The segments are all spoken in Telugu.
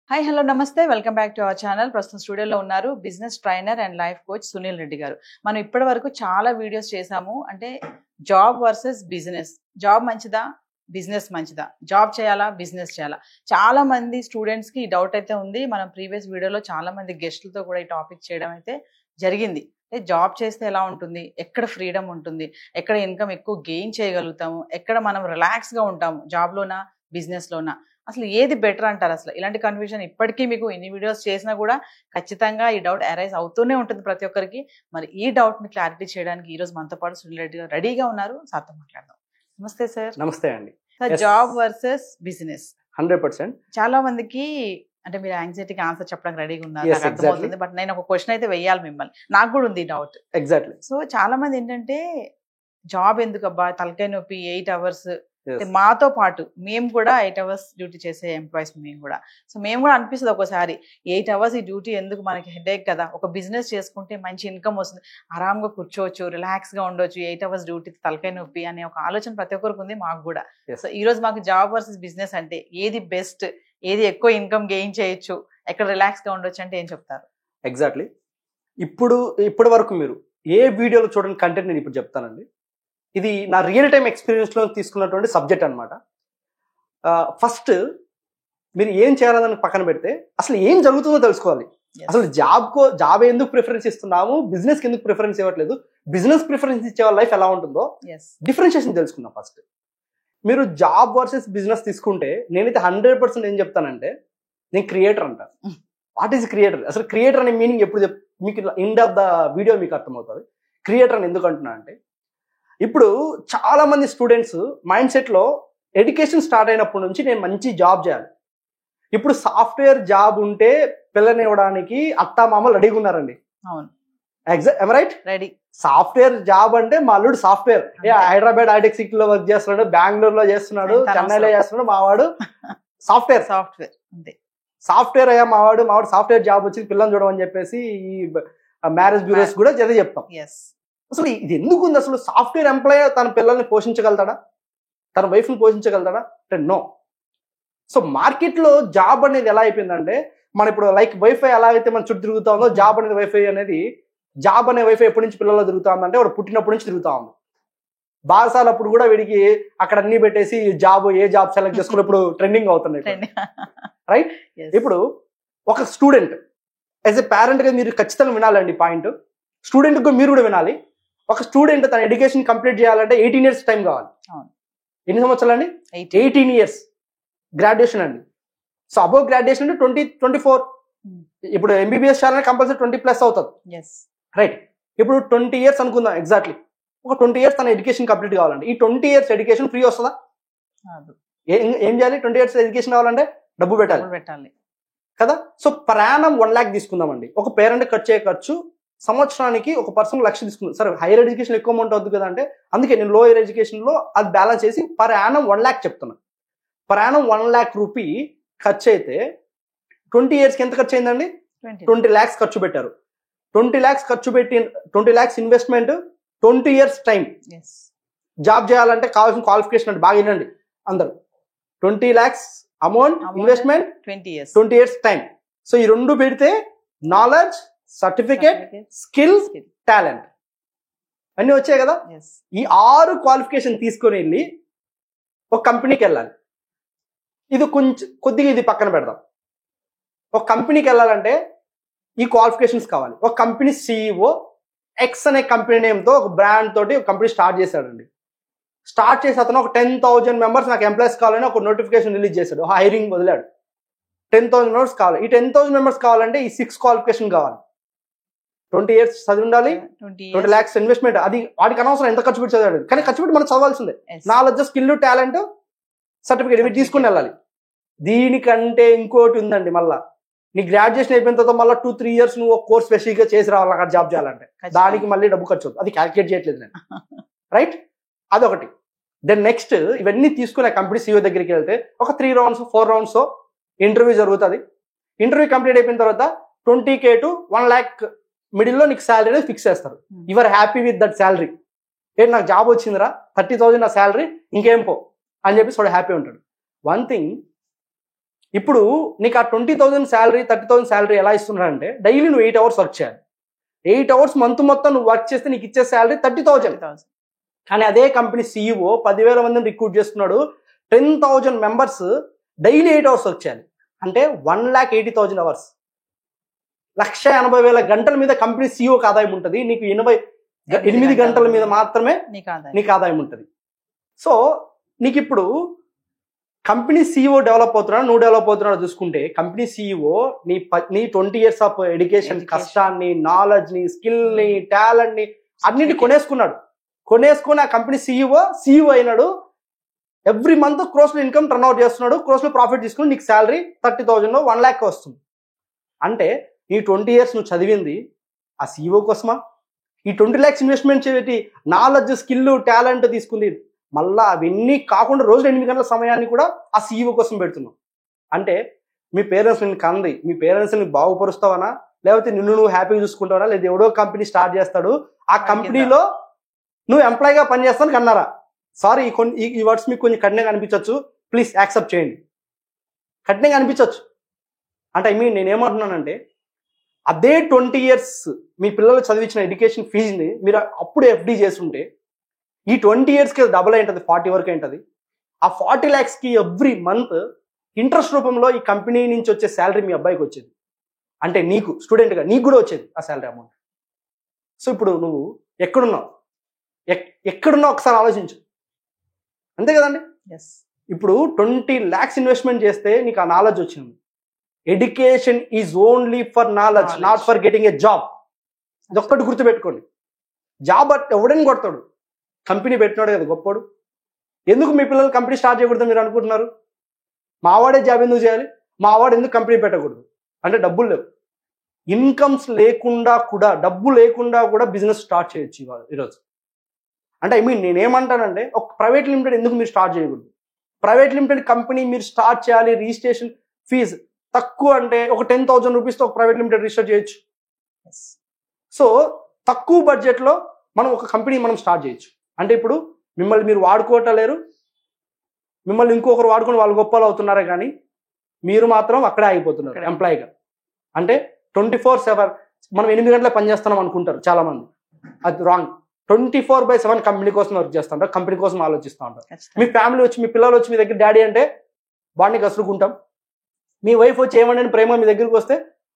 హాయ్ హలో నమస్తే welcome back to our channel. ప్రస్తుతం స్టూడియోలో ఉన్నారు business trainer and life coach Sunil Reddy గారు. మనం ఇప్పటి వరకు చాలా వీడియోస్ చేసాము. అంటే జాబ్ వర్సెస్ బిజినెస్, జాబ్ మంచిదా బిజినెస్ మంచిదా, జాబ్ చేయాలా బిజినెస్ చేయాలా, చాలా మంది స్టూడెంట్స్ కి ఈ డౌట్ అయితే ఉంది. మనం ప్రీవియస్ వీడియోలో చాలా మంది గెస్టులతో కూడా ఈ టాపిక్ చేయడం అయితే జరిగింది. అంటే జాబ్ చేస్తే ఎలా ఉంటుంది, ఎక్కడ ఫ్రీడమ్ ఉంటుంది, ఎక్కడ ఇన్కమ్ ఎక్కువ గెయిన్ చేయగలుగుతాము, ఎక్కడ మనం రిలాక్స్ గా ఉంటాము, జాబ్ లోనా బిజినెస్ లోనా, అసలు ఏది బెటర్ అంటారు? అసలు ఇలాంటి కన్ఫ్యూజన్ ఇప్పటికీ మీకు ఎన్ని వీడియోస్ చేసినా కూడా ఖచ్చితంగా ఈ డౌట్ అరైజ్ అవుతూనే ఉంటుంది ప్రతి ఒక్కరికి. మరి ఈ డౌట్ ని క్లారిటీ చేయడానికి ఈ రోజు మనతో పాటు సునీల్ రెడ్డి గారు రెడీగా ఉన్నారు. సార్తో మాట్లాడదాం. నమస్తే సార్. నమస్తే అండి. సార్, జాబ్ వర్సెస్ బిజినెస్ 100% చాలా మందికి, అంటే మీరు యాంగ్జైటీకి ఆన్సర్ చెప్పడానికి రెడీగా ఉన్నారు, Yes, నాకు అర్థమవుతుంది. exactly. బట్ నేను ఒక క్వశ్చన్ అయితే వెయ్యాలి మిమ్మల్ని, నాకు కూడా ఉంది డౌట్. ఎగ్జాక్ట్లీ. సో చాలా మంది ఏంటంటే జాబ్ ఎందుకు అబ్బా, తలకాయ నొప్పి, 8 అవర్స్. Yes. మాతో పాటు మేము కూడా 8 అవర్స్ డ్యూటీ చేసే ఎంప్లాయీస్ మేము కూడా. సో మేము కూడా అనిపిస్తుంది ఒకసారి, 8 అవర్స్ ఈ డ్యూటీ ఎందుకు, మనకి హెడేక్ కదా, ఒక బిజినెస్ చేసుకుంటే మంచి ఇన్కమ్ వస్తుంది, ఆరాంగా కూర్చోవచ్చు, రిలాక్స్ గా ఉండొచ్చు, 8 అవర్స్ డ్యూటీ తలకాయ నొప్పి అనే ఒక ఆలోచన ప్రతి ఒక్కరికి ఉంది, మాకు కూడా. Yes. సో ఈ రోజు మాకు జాబ్ వర్సెస్ బిజినెస్ అంటే ఏది బెస్ట్, ఏది ఎక్కువ ఇన్కమ్ గెయిన్ చేయొచ్చు, ఎక్కడ రిలాక్స్ గా ఉండొచ్చు అంటే ఏం చెప్తారు? ఎగ్జాక్ట్లీ. ఇప్పటి వరకు మీరు ఏ వీడియోలో చూడని కంటెంట్ నేను ఇప్పుడు చెప్తానండి. ఇది నా రియల్ టైం ఎక్స్పీరియన్స్ లో తీసుకున్నటువంటి సబ్జెక్ట్ అనమాట. ఫస్ట్ మీరు ఏం చేయాలని పక్కన పెడితే అసలు ఏం జరుగుతుందో తెలుసుకోవాలి. Yes. అసలు జాబ్ ఎందుకు ప్రిఫరెన్స్ ఇస్తున్నాము, బిజినెస్ కి ఎందుకు ప్రిఫరెన్స్ ఇవ్వట్లేదు, బిజినెస్ ప్రిఫరెన్స్ ఇచ్చే వాళ్ళ లైఫ్ ఎలా ఉంటుందో ఎస్ డిఫరెన్షియేషన్ తెలుసుకుందాం. ఫస్ట్ మీరు జాబ్ వర్సెస్ బిజినెస్ తీసుకుంటే నేనైతే 100% ఏం చెప్తానంటే, నేను క్రియేటర్ అంటాను. What is creator? అసలు క్రియేటర్ అనే మీనింగ్ ఎప్పుడు మీకు ఎండ్ ఆఫ్ ద వీడియో మీకు అర్థమవుతుంది. క్రియేటర్ అని ఎందుకు అంటున్నా అంటే, ఇప్పుడు చాలా మంది స్టూడెంట్స్ మైండ్ సెట్ లో ఎడ్యుకేషన్ స్టార్ట్ అయినప్పటి నుంచి నేను మంచి జాబ్ చేయాలి, ఇప్పుడు సాఫ్ట్వేర్ జాబ్ ఉంటే పిల్లనివ్వడానికి అత్తామామలు రెడీగా ఉన్నారండి. అవును, రైట్. రెడీ. సాఫ్ట్వేర్ జాబ్ అంటే మా అల్లుడు సాఫ్ట్వేర్ హైదరాబాద్ హైటెక్ సిటీలో వర్క్ చేస్తున్నాడు, బెంగళూరులో చేస్తున్నాడు, చెన్నైలో చేస్తున్నాడు, మావాడు సాఫ్ట్వేర్ అంతే. సాఫ్ట్వేర్ అయ్యా మావాడు సాఫ్ట్వేర్ జాబ్ వచ్చింది పిల్లల్ని చూడమని చెప్పేసి ఈ మ్యారేజ్ బ్యూరోస్ కూడా చదివి చెప్తాం. అసలు ఇది ఎందుకు ఉంది? అసలు సాఫ్ట్వేర్ ఎంప్లాయ్ తన పిల్లల్ని పోషించగలుగుతాడా, తన వైఫ్ ని పోషించగలుగుతాడా అంటే నో. సో మార్కెట్ లో జాబ్ అనేది ఎలా అయిపోయిందంటే, మన ఇప్పుడు లైక్ వైఫై ఎలా అయితే మన చుట్టూ తిరుగుతా ఉందో, జాబ్ అనేది జాబ్ అనే వైఫై ఎప్పటి నుంచి పిల్లల్లో తిరుగుతా ఉందంటే వాడు పుట్టినప్పటి నుంచి తిరుగుతా ఉంది. బాసాలప్పుడు కూడా వీడికి అక్కడ అన్ని పెట్టేసి ఏ జాబ్ సెలెక్ట్ చేసుకుని ఇప్పుడు ట్రెండింగ్ అవుతున్నాయి, రైట్. ఇప్పుడు ఒక స్టూడెంట్ యాజ్ ఎ పేరెంట్ గా మీరు ఖచ్చితంగా వినాలండి పాయింట్. స్టూడెంట్ గా మీరు కూడా వినాలి. ఒక స్టూడెంట్ తన ఎడ్యుకేషన్ కంప్లీట్ చేయాలంటే 18 years టైం కావాలి. ఎన్ని సంవత్సరాలు అండి? 18 years గ్రాడ్యుయేషన్ అండి. సో అబోవ్ గ్రాడ్యుయేషన్ అంటే 24. ఇప్పుడు ఎంబీబీఎస్ చేయాలంటే కంపల్సరీ 20+ అవుతుంది, రైట్. ఇప్పుడు 20 years అనుకుందాం ఎగ్జాక్ట్లీ. ఒక 20 years తన ఎడ్యుకేషన్ కంప్లీట్ కావాలంటే ఈ 20 years ఎడ్యుకేషన్ ఫ్రీ వస్తుందా? ఏం చేయాలి? 20 years ఎడ్యుకేషన్ కావాలంటే డబ్బు పెట్టాలి కదా. సో ప్రయాణం 1 lakh తీసుకుందామండి. ఒక పేరెంట్ ఖర్చు సంవత్సరానికి ఒక పర్సన్ 1 lakh తీసుకుందాం. సరే హైయర్ ఎడ్యుకేషన్ ఎక్కువ అమౌంట్ అవుతుంది కదా అంటే, అందుకే నేను లోయర్ ఎడ్యుకేషన్ లో అది బ్యాలెన్స్ చేసి ప్రయాణం 1 lakh చెప్తున్నా. ప్రయాణం 1 lakh రూపీ ఖర్చు అయితే 20 years కి ఎంత ఖర్చు అయిందండి? 20 lakhs ఖర్చు పెట్టారు. 20 lakhs ఖర్చు పెట్టి 20 lakhs investment, 20 years time. Job చేయాలంటే కావాల్సిన క్వాలిఫికేషన్ అంటే బాగా వినండి అందరు. 20 lakhs amount investment, 20 years time. So ఈ రెండు పెడితే నాలెడ్జ్, సర్టిఫికేట్, స్కిల్, టాలెంట్ అన్ని వచ్చాయి కదా. ఈ 6 క్వాలిఫికేషన్ తీసుకొని వెళ్ళి ఒక కంపెనీకి వెళ్ళాలి. ఇది కొద్దిగా ఇది పక్కన పెడదాం. ఒక కంపెనీకి వెళ్ళాలంటే ఈ క్వాలిఫికేషన్స్ కావాలి. ఒక కంపెనీ CEO ఎక్స్ అనే కంపెనీ నేమ్తో ఒక బ్రాండ్ తోటి ఒక కంపెనీ స్టార్ట్ చేశాడండి. స్టార్ట్ చేసి అతను ఒక 10,000 members నాకు ఎంప్లాయీస్ కావాలని ఒక నోటిఫికేషన్ రిలీజ్ చేశాడు, హైరింగ్ వదిలాడు. 10,000 members కావాలి. ఈ 10,000 members కావాలంటే ఈ 6 క్వాలిఫికేషన్ కావాలి. 20 years చదివి ఉండాలి, 20 lakhs ఇన్వెస్ట్మెంట్. అది వాడికి అనవసరం ఎంత ఖర్చు పెట్టి చదివాడు, కానీ ఖర్చు పెట్టి మనం చదవాల్సిందే. నాలెడ్జ్, స్కిల్, టాలెంట్, సర్టిఫికేట్ ఇవి తీసుకుని వెళ్ళాలి. దీనికంటే ఇంకోటి ఉందండి. మళ్ళీ నీ గ్రాడ్యుయేషన్ అయిపోయిన తర్వాత మళ్ళీ 2-3 years నువ్వు ఒక కోర్స్ స్పెసిఫిక్గా చేసి రావాలి అక్కడ జాబ్ చేయాలంటే. దానికి మళ్ళీ డబ్బు ఖర్చు అవుతుంది. అది క్యాల్కులేట్ చేయట్లేదు నేను, రైట్. అదొకటి. దెన్ నెక్స్ట్ ఇవన్నీ తీసుకుని కంపెనీ CEO దగ్గరికి వెళ్తే ఒక 3 rounds 4 rounds ఇంటర్వ్యూ జరుగుతుంది. ఇంటర్వ్యూ కంప్లీట్ అయిపోయిన తర్వాత 20K to 1 lakh మిడిల్లో నీకు శాలరీ అనేది ఫిక్స్ చేస్తారు. Your happy with that salary. ఏంటి నాకు జాబ్ వచ్చిందిరా, 30,000 నా శాలరీ, ఇంకేం పో అని చెప్పి వాడు హ్యాపీ ఉంటాడు. వన్ థింగ్, ఇప్పుడు నీకు ఆ 20,000 శాలరీ 30,000 శాలరీ ఎలా ఇస్తున్నారంటే డైలీ నువ్వు 8 అవర్స్ వర్క్ చేయాలి. 8 అవర్స్ మంత్ మొత్తం నువ్వు వర్క్ చేస్తే నీకు ఇచ్చే శాలరీ 30,000. కానీ అదే కంపెనీ CEO 10,000 మందిని రిక్రూట్ చేస్తున్నాడు. 10,000 మెంబర్స్ డైలీ 8 అవర్స్ వర్క్ చేయాలి. అంటే 1,80,000 అవర్స్, 1,80,000 గంటల మీద కంపెనీ CEOకి ఆదాయం ఉంటుంది. నీకు 8 గంటల మీద మాత్రమే నీకు ఆదాయం ఉంటుంది. సో నీకు ఇప్పుడు కంపెనీ CEO డెవలప్ అవుతున్నాడు, నువ్వు డెవలప్ అవుతున్నాడు చూసుకుంటే కంపెనీ CEO నీ 20 years ఆఫ్ ఎడ్యుకేషన్ కష్టాన్ని, నాలెడ్జ్ని, స్కిల్ని, టాలెంట్ని అన్నింటినీ కొనేసుకొని ఆ కంపెనీ CEO అయినాడు. ఎవ్రీ మంత్ క్రోస్లో ఇన్కమ్ టర్న్ అవుట్ చేస్తున్నాడు, క్రోస్లో ప్రాఫిట్ తీసుకుని నీకు శాలరీ 30,000 1 lakh వస్తుంది. అంటే ఈ 20 years నువ్వు చదివింది ఆ CEO కోసమా? ఈ 20 lakhs ఇన్వెస్ట్మెంట్ చేసి నాలెడ్జ్, స్కిల్, టాలెంట్ తీసుకుంది మళ్ళా అవన్నీ కాకుండా రోజు 8 గంటల సమయాన్ని కూడా ఆ CEO కోసం పెడుతున్నావు. అంటే మీ పేరెంట్స్ నిన్ను కంది, మీ పేరెంట్స్ని బాగుపరుస్తావనా, లేకపోతే నిన్ను నువ్వు హ్యాపీగా చూసుకుంటావనా, లేదా ఎవడో కంపెనీ స్టార్ట్ చేస్తాడు ఆ కంపెనీలో నువ్వు ఎంప్లాయీగా పనిచేస్తాను కన్నారా? సారీ, ఈ వర్డ్స్ మీకు కొంచెం కఠినంగా అనిపించవచ్చు, ప్లీజ్ యాక్సెప్ట్ చేయండి. కఠినంగా అనిపించవచ్చు అంటే నేనేమంటున్నానంటే అదే 20 years మీ పిల్లలు చదివించిన ఎడ్యుకేషన్ ఫీజుని మీరు అప్పుడు FD చేస్తుంటే ఈ 20 yearsకి డబుల్ అయింటుంది, 40 వరకు అయింటుంది. ఆ 40 lakhsకి ఎవ్రీ మంత్ ఇంట్రెస్ట్ రూపంలో ఈ కంపెనీ నుంచి వచ్చే శాలరీ మీ అబ్బాయికి వచ్చేది. అంటే నీకు స్టూడెంట్గా నీకు కూడా వచ్చేది ఆ శాలరీ అమౌంట్. సో ఇప్పుడు నువ్వు ఎక్కడున్నావు ఒకసారి ఆలోచించు, అంతే కదండి. ఇప్పుడు 20 lakhs ఇన్వెస్ట్మెంట్ చేస్తే నీకు ఆ నాలెడ్జ్ వచ్చింది. Education is only for knowledge, not for getting a job. ఇదొక్కటి గుర్తుపెట్టుకోండి. జాబ్ ఎవడని కొడతాడు, కంపెనీ పెట్టినాడు కదా గొప్పడు. ఎందుకు మీ పిల్లలు కంపెనీ స్టార్ట్ చేయకూడదు మీరు అనుకుంటున్నారు? మావాడే జాబ్ ఎందుకు చేయాలి, మావాడు ఎందుకు కంపెనీ పెట్టకూడదు అంటే డబ్బులు లేవు. ఇన్కమ్స్ లేకుండా కూడా, డబ్బు లేకుండా కూడా బిజినెస్ స్టార్ట్ చేయొచ్చు ఈరోజు. అంటే నేనేమంటానంటే ఒక ప్రైవేట్ లిమిటెడ్ ఎందుకు మీరు స్టార్ట్ చేయకూడదు? ప్రైవేట్ లిమిటెడ్ కంపెనీ మీరు స్టార్ట్ చేయాలి, రిజిస్ట్రేషన్ ఫీజు తక్కువ అంటే ఒక 10,000 రూపీస్తో ఒక ప్రైవేట్ లిమిటెడ్ రిజిస్టర్ చేయొచ్చు. సో తక్కువ బడ్జెట్లో మనం ఒక కంపెనీ మనం స్టార్ట్ చేయొచ్చు. అంటే ఇప్పుడు మిమ్మల్ని మీరు వాడుకోవటలేరు, మిమ్మల్ని ఇంకొకరు వాడుకొని వాళ్ళు గొప్పలు అవుతున్నారే కానీ మీరు మాత్రం అక్కడే ఆగిపోతున్నారు ఎంప్లాయీగా. అంటే 24/7 మనం 8 గంటలే పనిచేస్తున్నాం అనుకుంటారు చాలామంది, అది రాంగ్. 24/7 కంపెనీ కోసం వర్క్ చేస్తూ ఉంటారు, కంపెనీ కోసం ఆలోచిస్తూ ఉంటారు. మీ ఫ్యామిలీ వచ్చి, మీ పిల్లలు వచ్చి మీ దగ్గర డాడీ అంటే వాడిని కసురుకుంటాం. మీ వైఫ్ వచ్చి ఏమంటే ప్రేమ మీ దగ్గరికి వస్తే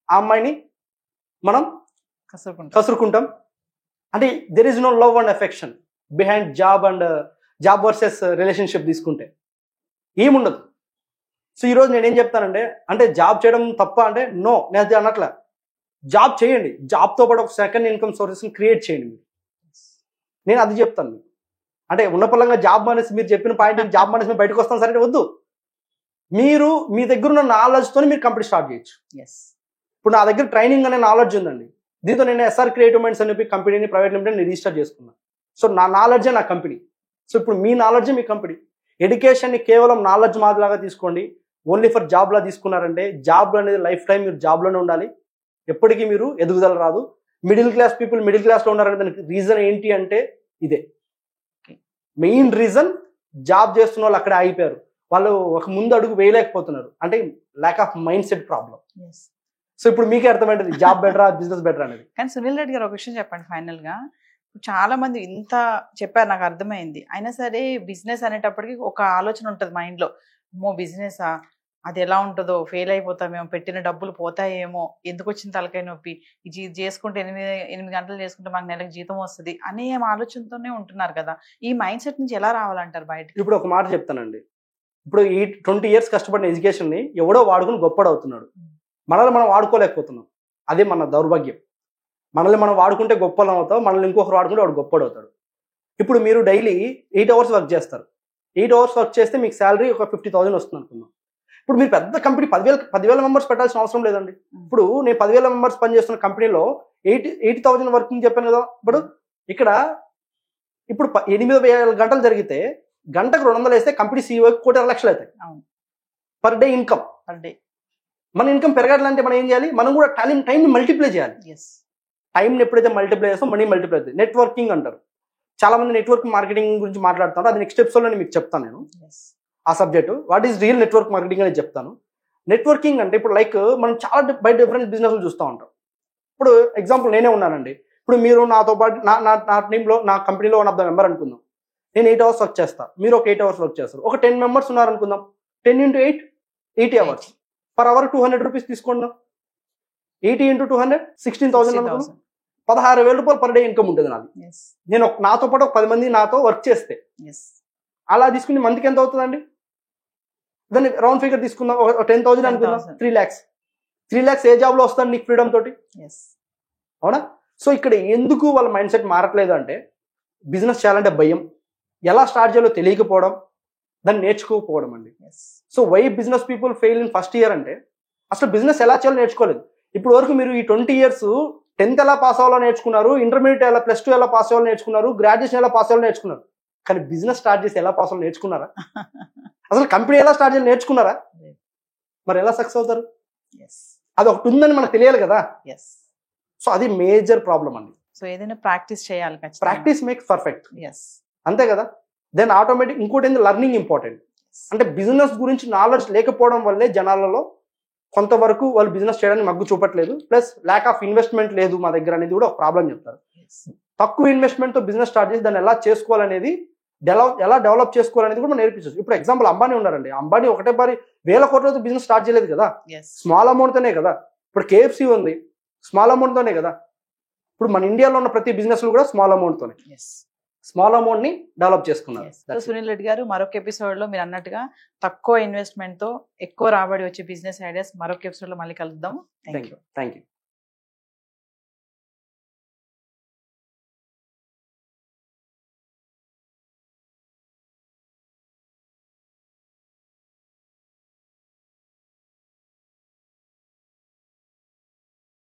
ఆ అమ్మాయిని మనం కసురుకుంటాం. అంటే there is no love and affection behind job versus relationship తీసుకుంటే ఏముండదు. సో ఈరోజు నేనేం చెప్తానంటే, అంటే జాబ్ చేయడం తప్ప అంటే నో, నేను అది అనట్లా. జాబ్ చేయండి, జాబ్తో పాటు ఒక సెకండ్ ఇన్కమ్ సోర్సెస్ని క్రియేట్ చేయండి. నేను అది చెప్తాను. అంటే ఉన్నపలంగా జాబ్ మానేసి మీరు చెప్పిన పాయింట్ జాబ్ మానేసి మేము బయటకు వస్తాం సరే వద్దు. మీరు మీ దగ్గర ఉన్న నాలెడ్జ్తో మీరు కంపెనీ స్టార్ట్ చేయొచ్చు. ఇప్పుడు నా దగ్గర ట్రైనింగ్ అనే నాలెడ్జ్ ఉందండి. దీంతో నేను SR క్రియేటివ్ మైండ్స్ అని చెప్పి కంపెనీని ప్రైవేట్ లిమిటెడ్ రిజిస్టర్ చేసుకున్నాను. సో నా నాలెడ్జే నా కంపెనీ. సో ఇప్పుడు మీ నాలెడ్జే మీ కంపెనీ. ఎడ్యుకేషన్ని కేవలం నాలెడ్జ్ మాదిలాగా తీసుకోండి. ఓన్లీ ఫర్ జాబ్లా తీసుకున్నారంటే జాబ్ అనేది లైఫ్ టైం మీరు జాబ్లోనే ఉండాలి, ఎప్పటికీ మీరు ఎదుగుదల రాదు. మిడిల్ క్లాస్ పీపుల్ మిడిల్ క్లాస్లో ఉన్నారంటే దానికి రీజన్ ఏంటి అంటే ఇదే మెయిన్ రీజన్. జాబ్ చేస్తున్న వాళ్ళు అక్కడే ఆగిపోయారు, వాళ్ళు ఒక ముందు అడుగు వేయలేకపోతున్నారు. అంటే lack of mind set problem. So ఇప్పుడు మీకే అర్థమైంది జాబ్ బెటరా బిజినెస్ బెటర్ అనేది. కానీ సునీల్ రెడ్డి గారు ఒక విషయం చెప్పండి ఫైనల్ గా. చాలా మంది ఇంత చెప్పారు, నాకు అర్థమైంది. అయినా సరే బిజినెస్ అనేటప్పటికి ఒక ఆలోచన ఉంటుంది మైండ్ లో, బిజినెస్ అది ఎలా ఉంటుందో, ఫెయిల్ అయిపోతామేమో, పెట్టిన డబ్బులు పోతాయేమో, ఎందుకు వచ్చిన తలకాయ నొప్పి, ఇది చేసుకుంటే 8 గంటలు చేసుకుంటే మాకు నెలకు జీతం వస్తుంది అనే ఆలోచనతోనే ఉంటున్నారు కదా. ఈ మైండ్ సెట్ నుంచి ఎలా రావాలంటారు బయట? ఇప్పుడు ఒక మాట చెప్తానండి. ఇప్పుడు ఈ 20 years కష్టపడిన ఎడ్యుకేషన్ని ఎవడో వాడుకుని గొప్పడవుతున్నాడు, మనల్ని మనం వాడుకోలేకపోతున్నాం. అదే మన దౌర్భాగ్యం. మనల్ని మనం వాడుకుంటే గొప్పలు అవుతాం, మనల్ని ఇంకొకరు వాడుకుంటే వాడు గొప్పడవుతాడు. ఇప్పుడు మీరు డైలీ 8 hours వర్క్ చేస్తారు. 8 hours వర్క్ చేస్తే మీకు శాలరీ ఒక 50,000 వస్తుంది అనుకుందాం. ఇప్పుడు మీరు పెద్ద కంపెనీ 10,000 మెంబర్స్ పెట్టాల్సిన అవసరం లేదండి. ఇప్పుడు నేను 10,000 మెంబర్స్ పనిచేస్తున్న కంపెనీలో 80,000 వర్కింగ్ చెప్పాను కదా. ఇప్పుడు 8,000 గంటలు జరిగితే గంటకు 200 వేస్తే కంపెనీ CEO 1,20,00,000 అవుతాయి పర్ డే ఇన్కమ్. మన ఇన్కమ్ పెరగాలంటే మనం ఏం చేయాలి? మనం కూడా టైంని మల్టిప్లై చేయాలి. టైంని ఎప్పుడైతే మల్టిప్లై చేస్తాం మనీ మల్టిప్లై అవుతుంది. నెట్వర్కింగ్ అంటారు, చాలా మంది నెట్వర్క్ మార్కెటింగ్ గురించి మాట్లాడుతున్నారు. అది నెక్స్ట్ ఎపిసోడ్లో మీకు చెప్తాను నేను ఆ subject. What is real network marketing అనేది చెప్తాను. నెట్వర్కింగ్ అంటే ఇప్పుడు లైక్ మనం చాలా బై డిఫరెంట్ బిజినెస్లు చూస్తూ ఉంటాం. ఇప్పుడు ఎగ్జాంపుల్ నేనే ఉన్నానండి. ఇప్పుడు మీరు నాతో పాటు నా టీంలో నా కంపెనీలో 1 ఆఫ్ ద మెంబర్ అనుకుందాం. నేను 8 అవర్స్ వర్క్ చేస్తాను, మీరు ఒక 8 అవర్స్ వర్క్ చేస్తారు. ఒక 10 మెంబర్స్ ఉన్నారు అనుకుందాం. 10 into 8 80 hours. Per hour 200 rupees తీసుకుందాం. 80 into 200 16,000 అనుకుందాం. 16,000 రూపాయలు పర్ డే ఇన్కమ్ ఉంటుంది నాది. నేను నాతో పాటు ఒక 10 మంది నాతో వర్క్ చేస్తే అలా తీసుకుని మంత్కి ఎంత అవుతుందండి? దాన్ని రౌండ్ ఫిగర్ తీసుకుందాం, 10,000 అనుకుందాం. 3 lakhs. 3 lakhs ఏ జాబ్ లో వస్తుంది నీకు ఫ్రీడమ్ తోటి? అవునా? సో ఇక్కడ ఎందుకు వాళ్ళ మైండ్ సెట్ మారట్లేదు అంటే బిజినెస్ చేయాలంటే భయం, ఎలా స్టార్ట్ చేయాలో తెలియకపోవడం, దాన్ని నేర్చుకోకపోవడం అండి. So why business people fail in first year అంటే అసలు బిజినెస్ ఎలా చేయాలో నేర్చుకోలేదు. ఇప్పుడు వరకు మీరు ఈ 20 years 10th ఎలా పాస్ అవ్వాలో నేర్చుకున్నారు, ఇంటర్మీడియట్ ఎలా +2 ఎలా పాస్ అవ్వాలో నేర్చుకున్నారు, గ్రాడ్యుయేషన్ ఎలా పాస్ అవ్వాలో నేర్చుకున్నారు. కానీ బిజినెస్ స్టార్ట్ చేసి ఎలా పాస్ అవ్వాలో నేర్చుకున్నారా? అసలు కంపెనీ ఎలా స్టార్ట్ చేయాలి నేర్చుకున్నారా? మరి ఎలా సక్సెస్ అవుతారు? అది ఒకటి ఉందని మనకు తెలియాలి కదా. సో అది మేజర్ ప్రాబ్లం అండి. సో ఏదైనా ప్రాక్టీస్ చేయాలి. Practice makes perfect. అంతే కదా. దెన్ ఆటోమేటిక్ ఇంకోటి ఏంది, లర్నింగ్ ఇంపార్టెంట్. అంటే బిజినెస్ గురించి నాలెడ్జ్ లేకపోవడం వల్లే జనాలలో కొంతవరకు వాళ్ళు బిజినెస్ చేయడానికి మగ్గు చూపట్లేదు. ప్లస్ ల్యాక్ ఆఫ్ ఇన్వెస్ట్మెంట్ లేదు మా దగ్గర అనేది కూడా ఒక ప్రాబ్లం చెప్తారు. తక్కువ ఇన్వెస్ట్మెంట్ తో బిజినెస్ స్టార్ట్ చేసి దాన్ని ఎలా చేసుకోవాలనేది, ఎలా డెవలప్ చేసుకోవాలనేది కూడా మనం నేర్పించవచ్చు. ఇప్పుడు ఎగ్జాంపుల్ అంబానీ ఉన్నారండి. అంబానీ ఒకటే పారి 1000 కోట్లతో బిజినెస్ స్టార్ట్ చేయలేదు కదా. స్మాల్ అమౌంట్ తోనే కదా. ఇప్పుడు KFC ఉంది, స్మాల్ అమౌంట్ తోనే కదా. ఇప్పుడు మన ఇండియాలో ఉన్న ప్రతి బిజినెస్ కూడా స్మాల్ అమౌంట్ తోనే, స్మాల్ అమౌంట్ ని డెవలప్ చేసుకున్నారు. సునీల్ రెడ్డి గారు, మరొక ఎపిసోడ్ లో మీరు అన్నట్టుగా తక్కువ ఇన్వెస్ట్మెంట్ తో ఎక్కువ రాబడి వచ్చే బిజినెస్ ఐడియాస్ మరొక ఎపిసోడ్ లో మళ్ళీ కలుద్దాం. Thank you.